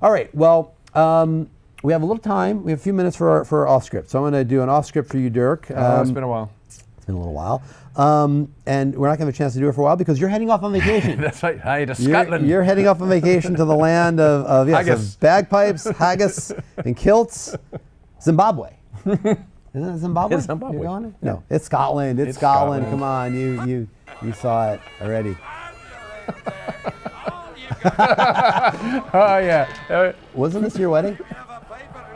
All right, well, we have a little time. We have a few minutes for our off script. So I'm going to do an off script for you, Dirk. It's been a while. It's been a little while. And we're not going to have a chance to do it for a while because you're heading off on vacation. That's right. Hi to Scotland. You're heading off on vacation to the land of bagpipes, haggis, and kilts. Zimbabwe. Isn't it Zimbabwe? It's Zimbabwe. You're going? No, it's Scotland. It's Scotland. Come on, you saw it already. Oh yeah. Wasn't this your wedding?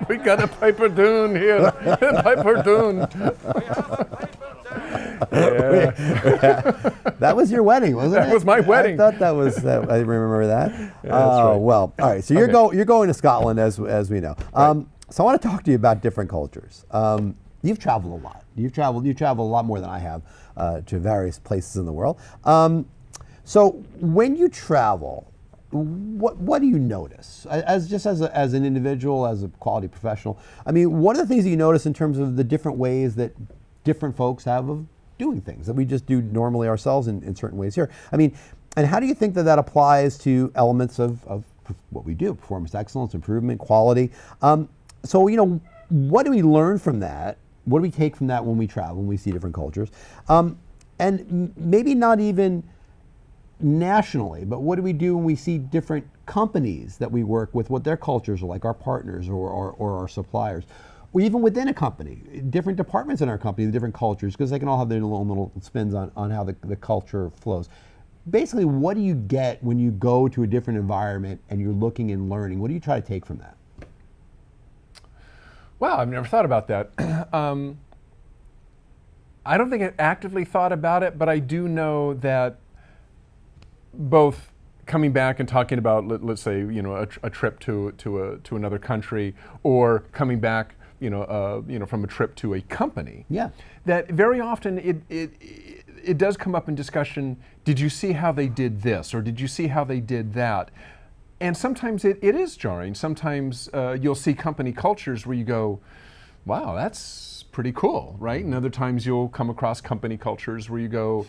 We got a Piper Dune here. Piper Dune. Yeah. That was your wedding, wasn't it? That was my wedding. I thought that was. I remember that. Yeah, that's right. Well, all right. So you're going to Scotland, as we know. Right. So I want to talk to you about different cultures. You've traveled a lot. You traveled a lot more than I have to various places in the world. So when you travel, what do you notice as an individual, as a quality professional? I mean, what are the things that you notice in terms of the different ways that different folks have of doing things that we just do normally ourselves in certain ways here? I mean, and how do you think that applies to elements of what we do, performance excellence, improvement, quality? So, what do we learn from that? What do we take from that when we travel, when we see different cultures? And maybe not even nationally, but what do we do when we see different companies that we work with, what their cultures are like, our partners or our suppliers, or even within a company, different departments in our company, the different cultures, because they can all have their own little spins on how the culture flows. Basically, what do you get when you go to a different environment and you're looking and learning? What do you try to take from that? Wow, I've never thought about that. I don't think I actively thought about it, but I do know that both coming back and talking about, let's say, a trip to another country, or coming back, from a trip to a company. Yeah. That very often it does come up in discussion. Did you see how they did this, or did you see how they did that? And sometimes it is jarring. Sometimes you'll see company cultures where you go, wow, that's pretty cool, right? And other times you'll come across company cultures where you go,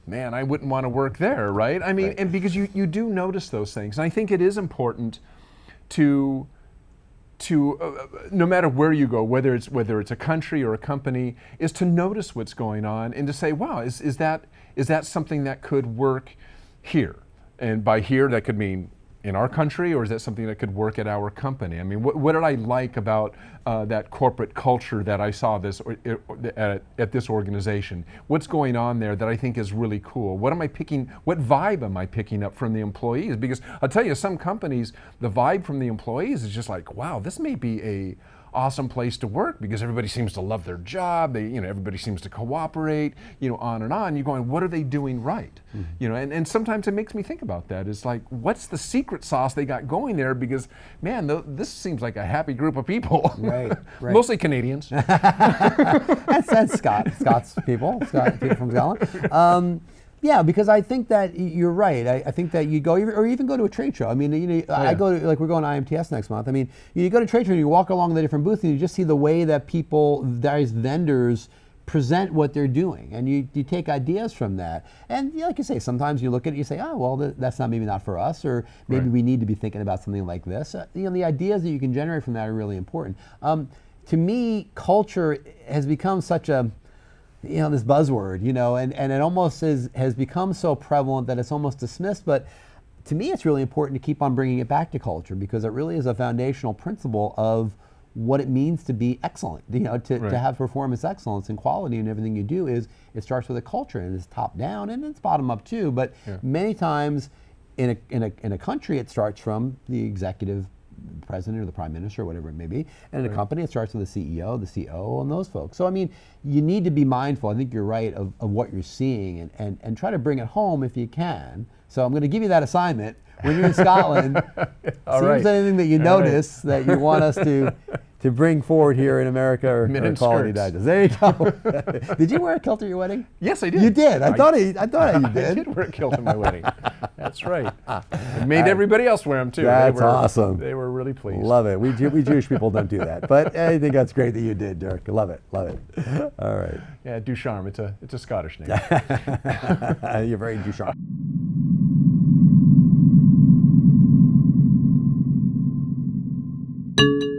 man, I wouldn't want to work there, right? I mean, right. And because you do notice those things. And I think it is important to no matter where you go, whether it's a country or a company, is to notice what's going on and to say, wow, is that something that could work here? And by here, that could mean in our country, or is that something that could work at our company? I mean, what did I like about that corporate culture that I saw at this organization? What's going on there that I think is really cool? What vibe am I picking up from the employees? Because I'll tell you, some companies, the vibe from the employees is just like, wow, this may be a awesome place to work because everybody seems to love their job. Everybody seems to cooperate, on and on. You're going, what are they doing right? Mm-hmm. And sometimes it makes me think about that. It's like, what's the secret sauce they got going there? Because, man, this seems like a happy group of people. Right. Mostly Canadians. That's Scots people from Scotland. Yeah, because I think that you're right. I think that you go, or even go to a trade show. I mean, I go to, like, we're going to IMTS next month. I mean, you go to a trade show and you walk along the different booths and you just see the way that various vendors present what they're doing, and you take ideas from that. And like you say, sometimes you look at it, you say, oh, well, that's maybe not for us, or maybe we need to be thinking about something like this. The ideas that you can generate from that are really important. To me, culture has become such a this buzzword, and it almost has become so prevalent that it's almost dismissed. But to me, it's really important to keep on bringing it back to culture, because it really is a foundational principle of what it means to be excellent. To have performance excellence and quality in everything you do it starts with a culture, and it's top down and it's bottom up too. But many times in a country, it starts from the executive president or the prime minister or whatever it may be. And in a company, it starts with the CEO, the COO, and those folks. So, I mean, you need to be mindful, I think you're right, of what you're seeing and try to bring it home if you can. So I'm going to give you that assignment. When you're in Scotland, see if there's anything that you notice that you want us to bring forward here in America or Quality Digest. There you go. Did you wear a kilt at your wedding? Yes, I did. You did. I thought you did. I did wear a kilt at my wedding. That's right. I made everybody else wear them too. That's awesome. They were really pleased. Love it. We Jewish people don't do that, but I think that's great that you did, Dirk. Love it. All right. Yeah, Ducharme. It's a Scottish name. You're very Ducharme. you.